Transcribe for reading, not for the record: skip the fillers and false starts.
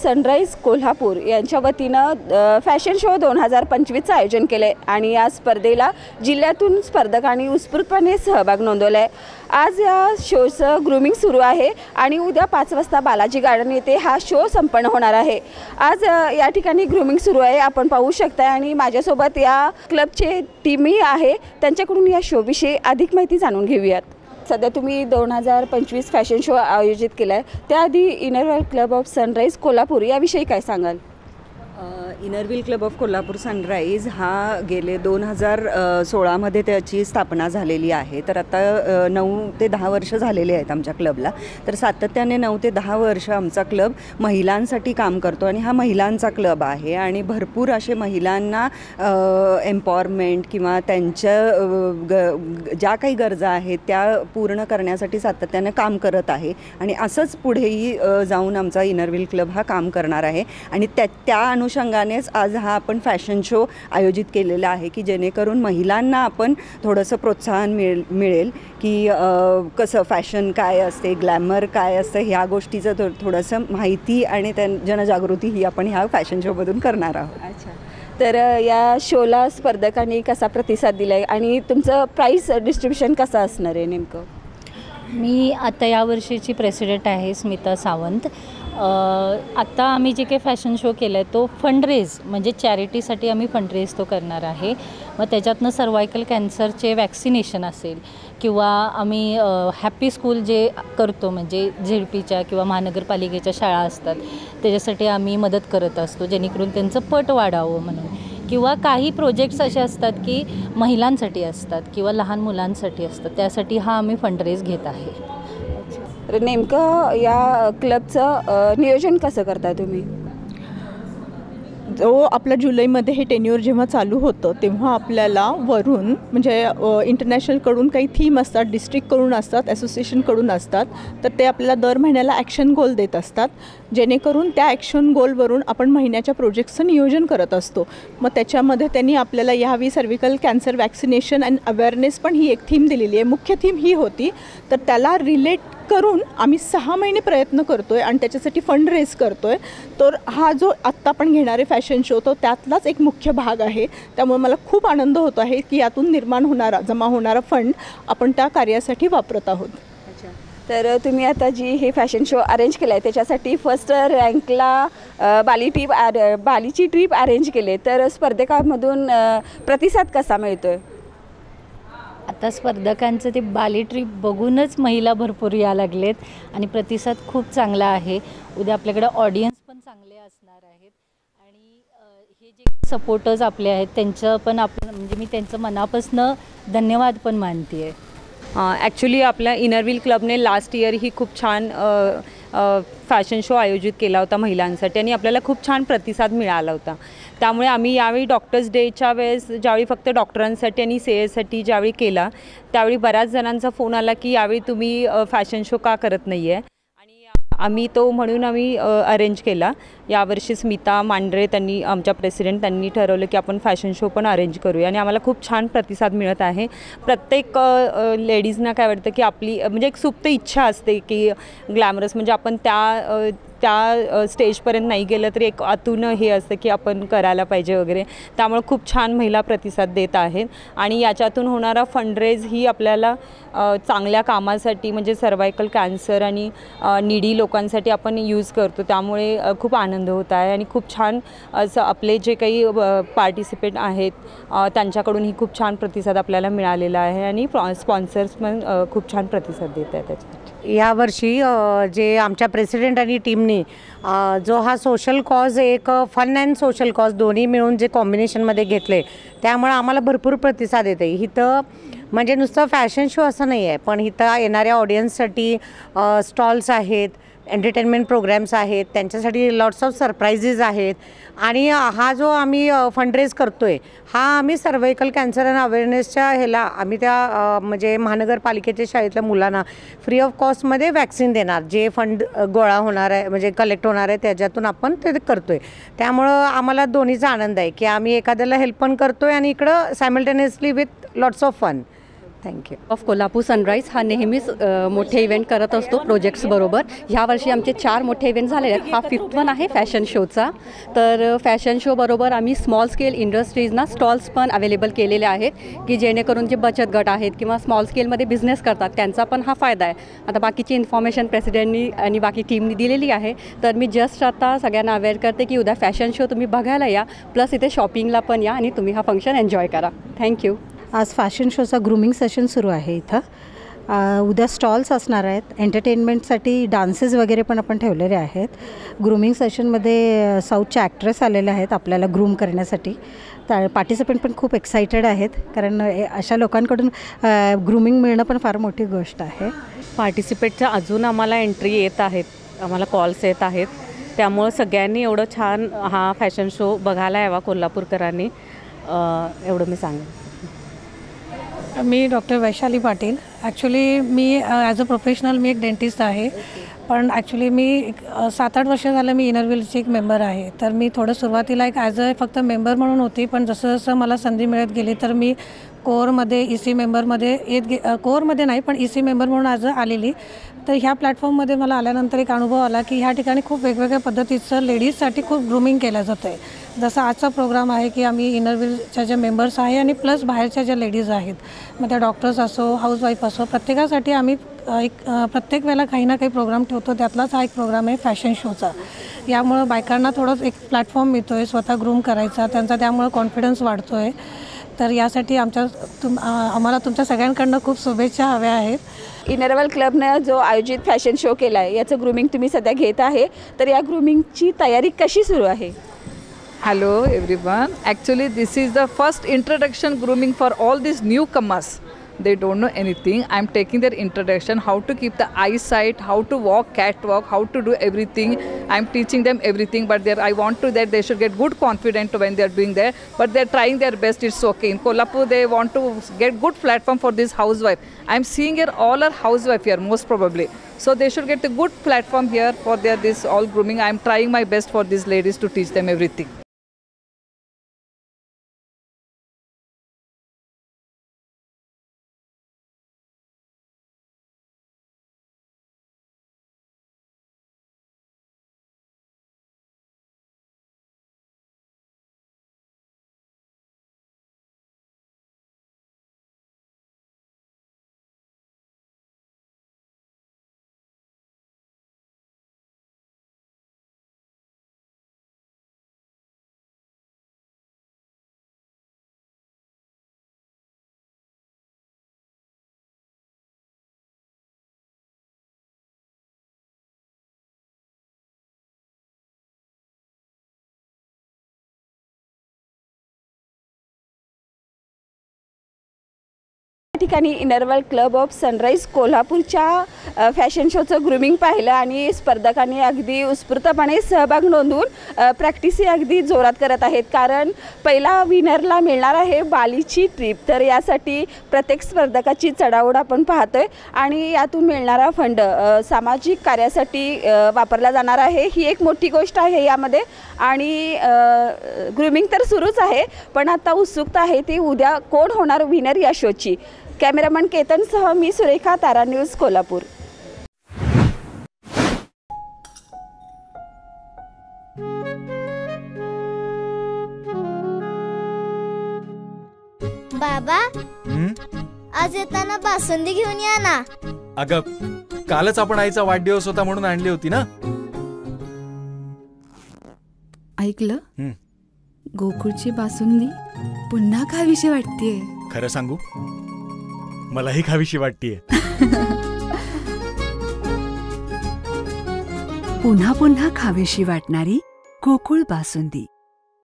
Sunrise Kolhapur यांच्या वतीनं fashion show 2025चं आयोजन केलं आहे आणि या स्पर्धेला जिल्ह्यातून स्पर्धकांनी उत्स्फूर्तपणे सहभाग नोंदवला आहे। आज या शोचं ग्रूमिंग सुरू आहे आणि उद्या 5 वाजता बालाजी गार्डन येथे हा शो संपन्न होणार आहे। आज या ठिकाणी ग्रूमिंग सुरू आहे, आपण पाहू शकता आणि माझ्यासोबत या क्लबचे टीमही आहे, त्यांच्याकडून या शोविषयी अधिक माहिती जाणून घेऊयात। सध्या तुम्ही 2025 फॅशन शो आयोजित केला आहे, त्याआधी Inner Wheel club of sunrise Kolhapur याविषयी काय सांगाल? Inner Wheel club of Kolhapur sunrise हा गेले 2016मध्ये त्याची स्थापना झालेली आहे। तर आता 9 ते 10 वर्ष झालेले आहेत आमच्या क्लबला। तर सातत्याने 9 ते 10 वर्ष आमचा क्लब महिलांसाठी काम करतो आणि हा महिलांचा क्लब आहे आणि भरपूर असे महिलांना एम्पॉवरमेंट किंवा त्यांच्या ज्या काही गरजा आहेत त्या पूर्ण करण्यासाठी सातत्याने काम करत आहे आणि असंच पुढेही जाऊन आमचा इनरव्हील क्लब हा काम करणार आहे आणि त्या अनुषंगाने आज हा आपण फॅशन शो आयोजित केलेला आहे की जेणेकरून महिलांना आपण थोडंसं प्रोत्साहन मिळेल की कसं फॅशन काय असते, ग्लॅमर काय असतं, ह्या गोष्टीचं थोडंसं माहिती आणि जनजागृती ही आपण ह्या फॅशन शोमधून करणार आहोत। अच्छा, तर या शोला स्पर्धकांनी कसा प्रतिसाद दिला आहे आणि तुमचं प्राईस डिस्ट्रीब्युशन कसं असणार आहे नेमकं? मी आता यावर्षीची प्रेसिडेंट आहे स्मिता सावंत। आत्ता आम्ही जे काही फॅशन शो केला आहे तो फंडरेज म्हणजे चॅरिटीसाठी आम्ही फंडरेज तो करणार आहे। मग त्याच्यातनं सर्वायकल कॅन्सरचे वॅक्सिनेशन असेल किंवा आम्ही हॅपी स्कूल जे करतो म्हणजे झेडपीच्या किंवा महानगरपालिकेच्या शाळा असतात त्याच्यासाठी आम्ही मदत करत असतो जेणेकरून त्यांचं पट वाढावं म्हणून, किंवा काही प्रोजेक्ट्स असे असतात की महिलांसाठी असतात किंवा लहान मुलांसाठी असतात, त्यासाठी हा आम्ही फंडरेज घेत आहे। तर नेमकं या क्लबचं नियोजन कसं करता तुम्ही? जो आपल्या जुलैमध्ये हे टेन्युअर जेव्हा चालू होतं तेव्हा आपल्याला वरून म्हणजे इंटरनॅशनलकडून काही थीम असतात, डिस्ट्रिक्टकडून असतात, असोसिएशनकडून असतात, तर ते आपल्याला दर महिन्याला ॲक्शन गोल देत असतात जेणेकरून त्या ॲक्शन गोलवरून आपण महिन्याच्या प्रोजेक्टचं नियोजन करत असतो। मग त्याच्यामध्ये त्यांनी आपल्याला यावेळी सर्व्हिकल कॅन्सर वॅक्सिनेशन अँड अवेअरनेस पण ही एक थीम दिलेली आहे। मुख्य थीम ही होती, तर त्याला रिलेट करून आम्ही 6 महिने प्रयत्न करतो आहे आणि त्याच्यासाठी फंड रेज करतो आहे। तर हा जो आत्ता आपण घेणारे फॅशन शो तो त्यातलाच एक मुख्य भाग आहे। त्यामुळे मला खूप आनंद होत आहे की यातून जमा होणारा फंड आपण त्या कार्यासाठी वापरत आहोत। अच्छा, तर तुम्ही आता जी हे फॅशन शो अरेंज केला आहे त्याच्यासाठी फर्स्ट रँकला बालीची ट्रीप अरेंज केली, तर स्पर्धकांमधून प्रतिसाद कसा मिळतो आहे? आता स्पर्धकांचं ते बाली ट्रिप बघूनच महिला भरपूर या लागलेत आणि प्रतिसाद खूप चांगला आहे। उद्या आपल्याकडे ऑडियन्स पण चांगले असणार आहेत आणि हे जे सपोर्टर्स आपले आहेत त्यांचं पण म्हणजे मी त्यांचं मनापासून धन्यवाद पण मानते आहे। ॲक्च्युली आपल्या इनरव्हील क्लबने लास्ट इयर ही खूप छान फॅशन शो आयोजित केला होता महिलांसाठी आणि आपल्याला खूप छान प्रतिसाद मिळाला होता। त्यामुळे आम्ही यावेळी डॉक्टर्स डेच्या वेळेस ज्यावेळी फक्त डॉक्टरांसाठी आणि सेएसाठी ज्यावेळी केला त्यावेळी बऱ्याच जणांचा फोन आला की यावेळी तुम्ही फॅशन शो का करत नाही आहे, आणि आम्ही तो म्हणून आम्ही अरेंज केला। यावर्षी स्मिता मांढरे त्यांनी आमच्या प्रेसिडेंट त्यांनी ठरवलं की आपण फॅशन शो पण अरेंज करूया आणि आम्हाला खूप छान प्रतिसाद मिळत आहे। प्रत्येक लेडीजना काय वाटतं की आपली म्हणजे एक सुप्त इच्छा असते की ग्लॅमरस म्हणजे आपण त्या स्टेजपर्यंत नाही गेलं तरी एक आतून हे असतं की आपण करायला पाहिजे वगैरे। त्यामुळे खूप छान महिला प्रतिसाद देत आहेत आणि याच्यातून होणारा फंडरेज ही आपल्याला चांगल्या कामासाठी म्हणजे सर्वायकल कॅन्सर आणि निडी लोकांसाठी आपण यूज करतो, त्यामुळे खूप आनंद होत आहे आणि खूप छान असं आपले जे काही पार्टिसिपेट आहेत त्यांच्याकडूनही खूप छान प्रतिसाद आपल्याला मिळालेला आहे आणि स्पॉन्सर्स पण खूप छान प्रतिसाद देत आहेत त्याच्यासाठी। यावर्षी जे आमच्या प्रेसिडेंट आणि टीमने जो हा सोशल कॉज एक फन अँड सोशल कॉज दोन्ही मिळून जे कॉम्बिनेशनमध्ये घेतले त्यामुळे आम्हाला भरपूर प्रतिसाद येते। इथं म्हणजे नुसतं फॅशन शो असं नाही आहे, पण इथं येणाऱ्या ऑडियन्ससाठी स्टॉल्स आहेत, एंटरटेनमेंट प्रोग्राम्स आहेत, त्यांच्यासाठी लॉट्स ऑफ सरप्राइजेस आहेत आणि हा जो आम्ही फंडरेज करतो आहे हा आम्ही सर्वायकल कॅन्सर अँड अवेअरनेसच्या ह्याला आम्ही त्या म्हणजे महानगरपालिकेच्या शाळेतल्या मुलांना फ्री ऑफ कॉस्टमध्ये वॅक्सिन देणार, जे फंड गोळा होणार आहे म्हणजे कलेक्ट होणार आहे त्याच्यातून आपण ते करतो आहे। त्यामुळं आम्हाला दोन्हीचा आनंद आहे की आम्ही एखाद्याला हेल्प पण करतो आहे आणि इकडं simultaneously with lots of fun. Thank you. Of Kolhapur Sunrise हा नेहमीच मोठे इव्हेंट करत असतो प्रोजेक्ट्सबरोबर. ह्या वर्षी आमचे 4 मोठे इव्हेंट झालेले आहेत. हा 5th वन आहे फॅशन शोचा. तर फॅशन शोबरोबर आम्ही स्मॉल स्केल इंडस्ट्रीजना स्टॉल्स पण अवेलेबल केलेले आहेत की जेणेकरून जे बचत गट आहेत किंवा स्मॉल स्केलमध्ये बिझनेस करतात त्यांचा पण हा फायदा आहे. आता बाकीची इन्फॉर्मेशन प्रेसिडेंटनी आणि बाकी टीमनी दिलेली आहे. तर मी जस्ट आता सगळ्यांना अवेअर करते की उद्या फॅशन शो तुम्ही बघायला या, प्लस इथे शॉपिंगला पण या आणि तुम्ही हा फंक्शन एन्जॉय करा. थँक्यू. आज फॅशन शोचा ग्रूमिंग सेशन सुरू आहे इथं. उद्या स्टॉल्स असणार आहेत. एंटरटेनमेंटसाठी डान्सेस वगैरे पण आपण ठेवलेले आहेत. ग्रूमिंग सेशनमध्ये साऊथचे ॲक्ट्रेस आलेले आहेत आपल्याला ग्रूम करण्यासाठी. त्या पार्टिसिपंट पण खूप एक्सायटेड आहेत कारण अशा लोकांकडून ग्रूमिंग मिळणं पण फार मोठी गोष्ट आहे. पार्टिसिपेटच्या अजून आम्हाला एंट्री येत आहेत, आम्हाला कॉल्स येत आहेत. त्यामुळं सगळ्यांनी एवढं छान हा फॅशन शो बघायला यावा कोल्हापूरकरांनी, एवढं मी सांगेन. मी डॉक्टर वैशाली पाटील. ॲक्च्युली मी ॲज अ प्रोफेशनल मी एक डेंटिस्ट आहे, पण ॲक्च्युली मी 7-8 वर्ष झालं मी इनरव्हीलची एक मेंबर आहे. तर मी थोडं सुरुवातीला एक ॲज अ फक्त मेंबर म्हणून होती, पण जसं जसं मला संधी मिळत गेली तर मी कोअरमध्ये EC मेंबरमध्ये कोअरमध्ये नाही पण EC मेंबर म्हणून आज आलेली. तर ह्या प्लॅटफॉर्ममध्ये मला आल्यानंतर एक अनुभव आला की ह्या ठिकाणी खूप वेगवेगळ्या पद्धतीचं लेडीजसाठी खूप ग्रूमिंग केलं जातं आहे. जसं आजचा प्रोग्राम आहे की आम्ही इनरव्हीलच्या ज्या मेंबर्स आहे आणि प्लस बाहेरच्या ज्या लेडीज आहेत, मग त्या डॉक्टर्स असो, हाऊसवाईफ असो, प्रत्येकासाठी आम्ही प्रत्येक वेळेला काही ना काही प्रोग्राम ठेवतो. त्यातलाच हा एक प्रोग्राम आहे फॅशन शोचा. यामुळं बायकांना थोडंच एक प्लॅटफॉर्म मिळतो आहे स्वतः ग्रूम करायचा, त्यांचा त्यामुळं कॉन्फिडन्स वाढतो आहे. तर यासाठी आम्हाला तुमच्या सगळ्यांकडनं खूप शुभेच्छा हव्या आहेत. इनरव्हील क्लबनं जो आयोजित फॅशन शो केला आहे याचं ग्रूमिंग तुम्ही सध्या घेत आहे, तर या ग्रूमिंगची तयारी कशी सुरू आहे? Hello everyone. Actually this is the first introduction grooming for all these newcomers. They don't know anything. I'm taking their introduction, how to keep the eyesight, how to walk catwalk, how to do everything. I'm teaching them everything, but I want to that they should get good confidence when they're doing that. But they're trying their best. It's okay. In Kolhapur they want to get good platform for this housewife. I'm seeing here all are housewife here most probably. So they should get a good platform here for this all grooming. I'm trying my best for these ladies to teach them everything. ठिकाणी Inner Wheel club of sunrise कोल्हापूरच्या fashion शोचं grooming पाहिलं आणि स्पर्धकांनी अगदी उत्स्फूर्तपणे सहभाग नोंदवून practice अगदी जोरात करत आहेत. कारण पहिला विनरला मिळणार आहे बालीची ट्रिप. तर यासाठी प्रत्येक स्पर्धकाची चढाओढ आपण पाहतोय आणि यातून मिळणारा फंड सामाजिक कार्यासाठी वापरला जाणार आहे. ही एक मोठी गोष्ट आहे यामध्ये. आणि ग्रूमिंग तर सुरूच आहे, पण आता उत्सुकता आहे ती उद्या कोण होणार विनर या शोची. कॅमेरामन केतनसह मी सुरेखा, तारा न्यूज, कोल्हापूर. बाबा, आज येताना बासुंदी घेऊन या ना. अगं, कालच आपण आईचा वाढदिवस होता म्हणून आणली होती ना. ऐकलं, गोकुळची बासुंदी पुन्हा खावीशी वाटतेय. खरं सांगू, मलाही खावीशी वाटतेय. पुन्हा पुन्हा खावीशी वाटणारी गोकुळ बासुंदी.